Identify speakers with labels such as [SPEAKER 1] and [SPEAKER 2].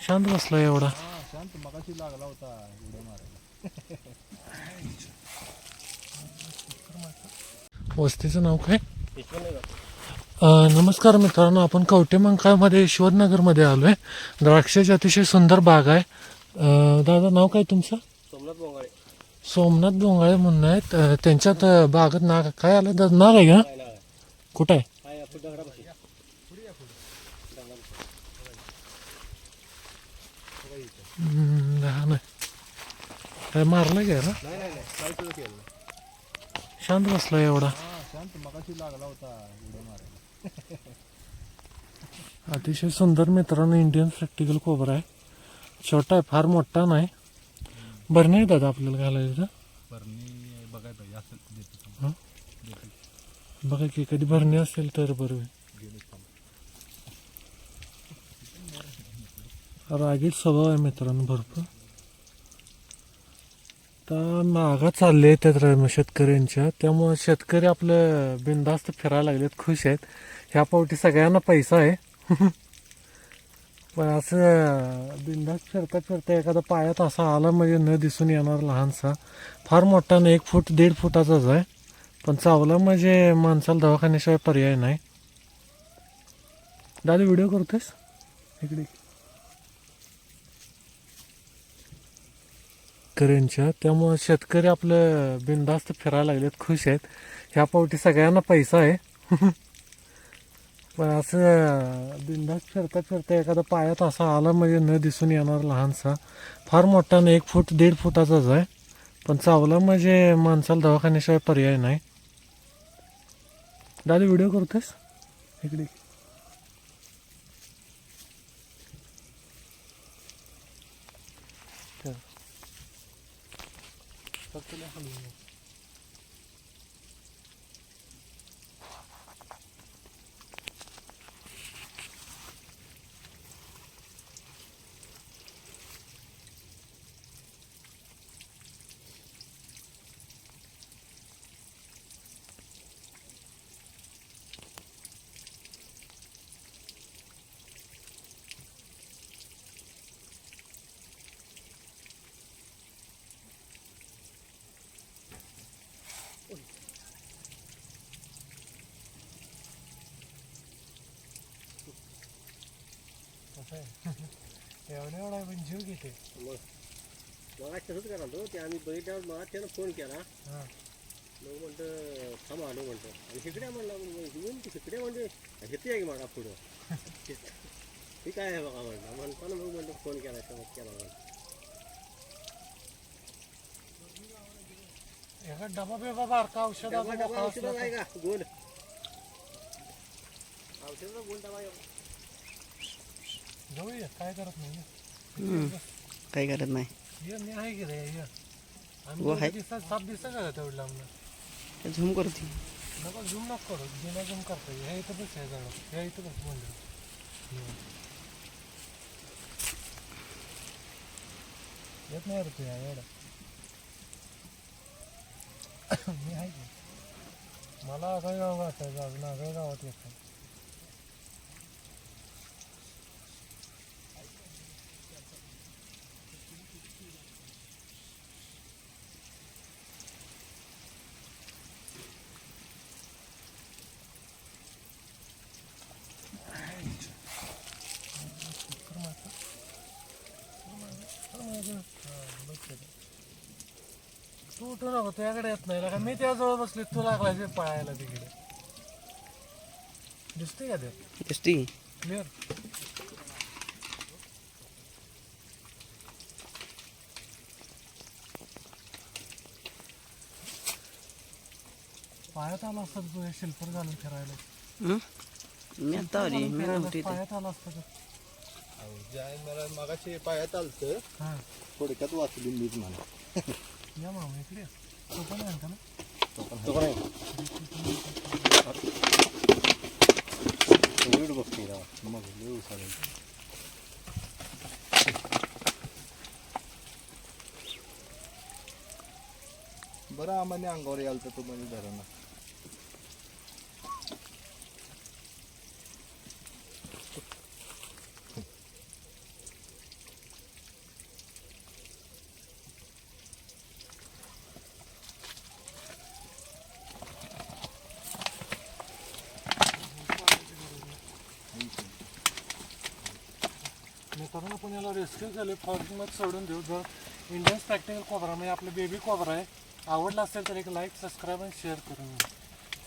[SPEAKER 1] शांत बसला एवढा.
[SPEAKER 2] शांत मगाशी लागला होता उड्या मारायला.
[SPEAKER 1] वस्तीचं नाव काय? नमस्कार मित्रांनो, आपण कवटेमंकाळमध्ये यशवंतनगरमध्ये आलो आहे. द्राक्षाची अतिशय सुंदर बाग आहे. दादा नाव काय तुमचं?
[SPEAKER 3] सोमनाथ बोंगाळे.
[SPEAKER 1] सोमनाथ बोंगाळे म्हणून आहेत. त्यांच्यात बागेत नाग काय आलं? नाग आहे का? कुठं आहे? लहान आहे. काय मारलं घ्या ना?
[SPEAKER 2] नाही नाही नाही काय तुझं केलं.
[SPEAKER 1] शांत बसला एवढा.
[SPEAKER 2] शांत मगाशी लागला होता उड्या मारायला.
[SPEAKER 1] अतिशय सुंदर मित्रांनो, इंडियन प्रॅक्टिकल कोबरा आहे. छोटा आहे, फार मोठा नाही. बरं नाही दादा आपल्याला घालायचं.
[SPEAKER 2] बरणी बघाय पाहिजे असेल
[SPEAKER 1] हां बघा की कधी भरणी असेल तर बरं. रागीट स्वभाव आहे मित्रांनो भरपूर. आता मागा चालले त्यात शेतकऱ्यांच्या, त्यामुळं शेतकरी आपलं बिनधास्त फिरायला लागलेत, खुश आहेत. ह्या पावटी सगळ्यांना पैसा आहे. पण असं बिनधास्त फिरता फिरता एखादा पायात असा आला म्हणजे न दिसून येणार लहानसा, फार मोठा नाही, 1 फूट 1.5 फुटाचाच आहे. पण चावला म्हणजे माणसाला दवाखान्याशिवाय पर्याय नाही. दादा व्हिडिओ करतोस इकडे शेतकऱ्यांच्या, त्यामुळं शेतकरी आपलं बिनधास्त फिरायला लागलेत, खुश आहेत. ह्या पावटी सगळ्यांना पैसा आहे. पण असं बिनधास्त फिरता फिरता एखादा पायात असा आला म्हणजे न दिसून येणार लहानसा, फार मोठा नाही, 1 फूट 1.5 फुटाचाच आहे. पण चावला म्हणजे माणसाला दवाखान्याशिवाय पर्याय नाही. दादा व्हिडिओ करतोस इकडे एवढा एवढा पण जीव घेते.
[SPEAKER 3] मग तसंच करा तो ते आम्ही बघितल्यावर मला त्यानं फोन केला. मग म्हणतं थांब आलो म्हणतो. आणि शिकड्या म्हणला घेऊन ती शिकड्या म्हणजे घेते आहे की मला पुढं. हे काय आहे बघा म्हणलं. म्हणताना मग म्हणतो फोन केला समज केला म्हणून.
[SPEAKER 1] एका डबा बिबा बारका औषधाचा
[SPEAKER 3] औषधं आहे का गोल औषधाचा गोल डबा
[SPEAKER 1] जाऊया. काय करत नाही,
[SPEAKER 4] काही करत नाही.
[SPEAKER 1] ये मी आहे की रे. ये आम्ही दिवसात 7 दिवसाचं तेवढं लांबलं.
[SPEAKER 4] झूम करते
[SPEAKER 1] नको झूम नको करू, बिना झूम करता ह्या इथं बस आहे जवळ. ह्या इथं बस म्हणलं येत नाही रे तू एवढा. मी आहे की मला आगळ गाव गाठायचं अजून आगळ गावात येत. तू उठू नको, तुझ्याकडे येत नाही का? मी त्याजवळ बसले, तू लागला पळायला तिकडे. दिसते का ते
[SPEAKER 4] एसटी
[SPEAKER 1] क्लिअर? पायात आला असतं तू शिल्पर घालून फिरायला.
[SPEAKER 4] मी आता आली मी नव्हती इथे.
[SPEAKER 1] पायात आला असतं
[SPEAKER 2] ज्या मला मगाशी पायात आलतं.
[SPEAKER 1] हां
[SPEAKER 2] थोडक्यात वाचली मीच मला.
[SPEAKER 1] या मामा इकडे. तो पण आहे का ना?
[SPEAKER 2] तो पण आहे. बघतो मग लिहू चालेल. बरं आम्हाला अंगावर याल तर तो म्हणजे धरणा.
[SPEAKER 1] मित्रांनो आपण याला रेस्क्यू केले फॉर्ममध्ये सोडून देऊ. जर इंडियन प्रॅक्टिकल कोबरा म्हणजे आपलं बेबी कोबरा आहे, आवडला असेल तर एक लाईक सबस्क्राईब आणि शेअर करून